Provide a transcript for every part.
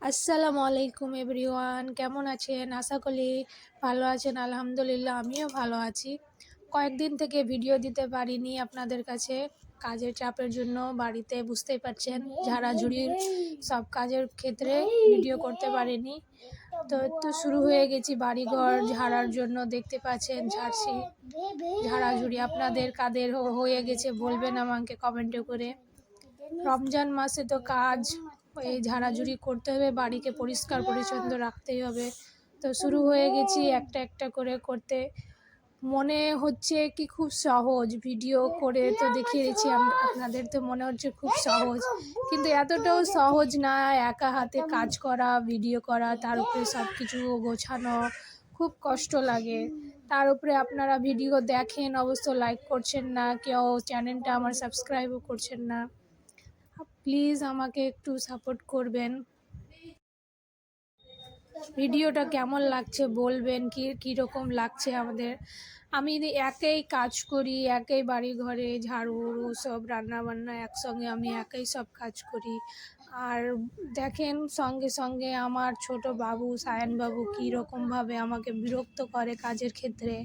আসসালামু আলাইকুম এভরিওয়ান, কেমন আছেন? আশা করি ভালো আছেন। আলহামদুলিল্লাহ আমিও ভালো আছি। কয়েকদিন থেকে ভিডিও দিতে পারিনি আপনাদের কাছে, কাজের চাপের জন্য। বাড়িতে বুঝতেই পারছেন, ঝাড়াঝুড়ির সব কাজের ক্ষেত্রে ভিডিও করতে পারিনি। তো শুরু হয়ে গেছি বাড়িঘর ঝাড়ার জন্য। দেখতে পাচ্ছেন ঝাড়ছি, ঝাড়াঝুড়ি আপনাদের কাদের হয়ে গেছে বলবেন আমাকে কমেন্টে করে। রমজান মাসে তো কাজ এই ঝাড়াঝুড়ি করতে হবে, বাড়িকে পরিষ্কার পরিচ্ছন্ন রাখতেই হবে। তো শুরু হয়ে গেছি একটা একটা করে করতে। মনে হচ্ছে কি খুব সহজ, ভিডিও করে তো দেখিয়েছি আপনাদের, তো মনে হচ্ছে খুব সহজ, কিন্তু এতটাও সহজ না। একা হাতে কাজ করা, ভিডিও করা, তার উপরে সব কিছু গোছানো, খুব কষ্ট লাগে। তার উপরে আপনারা ভিডিও দেখেন, অবশ্য লাইক করছেন না, কেউ চ্যানেলটা আমার সাবস্ক্রাইবও করছেন না। প্লিজ আমাকে একটু সাপোর্ট করবেন। ভিডিওটা কেমন লাগছে বলবেন, কীরকম লাগছে আমাদের। আমি একাই কাজ করি, একাই বাড়ি ঘরে ঝাড়ু সব রান্নাবান্না একসঙ্গে আমি একাই সব কাজ করি। আর দেখেন সঙ্গে সঙ্গে আমার ছোট বাবু সায়ান বাবু কীরকমভাবে আমাকে বিরক্ত করে কাজের ক্ষেত্রে।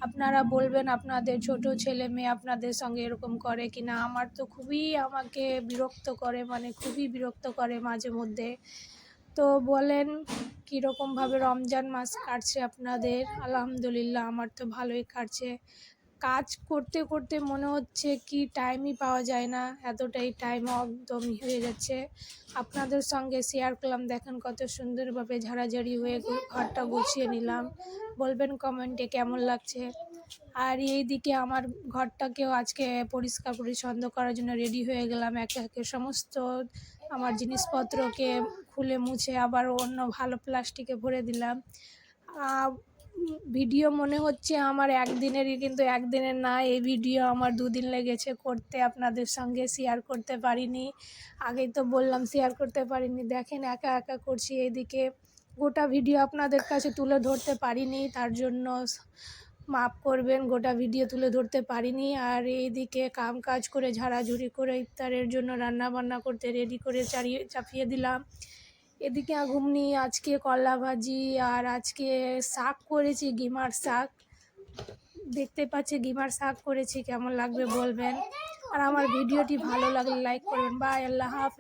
আপনারা বলবেন আপনাদের ছোট ছেলে মেয়ে আপনাদের সঙ্গে এরকম করে কি না। আমার তো খুবই আমাকে বিরক্ত করে, মানে খুবই বিরক্ত করে মাঝে মধ্যে। তো বলেন কীরকমভাবে রমজান মাস কাটছে আপনাদের? আলহামদুলিল্লাহ আমার তো ভালোই কাটছে। কাজ করতে করতে মনে হচ্ছে কি টাইমই পাওয়া যায় না, এতটাই টাইম একদমই হয়ে যাচ্ছে। আপনাদের সঙ্গে শেয়ার করলাম, দেখেন কত সুন্দরভাবে ঝাড়াঝাড়ি হয়ে ঘরটা গুছিয়ে নিলাম। বলবেন কমেন্টে কেমন লাগছে। আর এইদিকে আমার ঘরটাকেও আজকে পরিষ্কার পরিচ্ছন্ন করার জন্য রেডি হয়ে গেলাম। একে একে সমস্ত আমার জিনিসপত্রকে খুলে মুছে আবার অন্য ভালো প্লাস্টিকে ভরে দিলাম। ভিডিও মনে হচ্ছে আমার একদিনেরই, কিন্তু একদিনের না। এই ভিডিও আমার 2 দিন লেগেছে করতে, আপনাদের সঙ্গে শেয়ার করতে পারিনি। আগেই তো বললাম শেয়ার করতে পারিনি। দেখেন একা একা করছি। এইদিকে গোটা ভিডিও আপনাদের কাছে তুলে ধরতে পারিনি, তার জন্য মাফ করবেন, গোটা ভিডিও তুলে ধরতে পারিনি। আর এইদিকে কাজ করে ঝাড়াঝুড়ি করে ইফতারের জন্য রান্না বান্না করতে রেডি করে চাপিয়ে দিলাম। এদিকে ঘুগনি, আজকে করলা ভাজি, আর আজকে শাক করেছি, গিমার শাক। দেখতে পাচ্ছি গিমার শাক করেছি, কেমন লাগবে বলবেন। আর আমার ভিডিওটি ভালো লাগলে লাইক করবেন। বাই, আল্লাহ হাফেজ।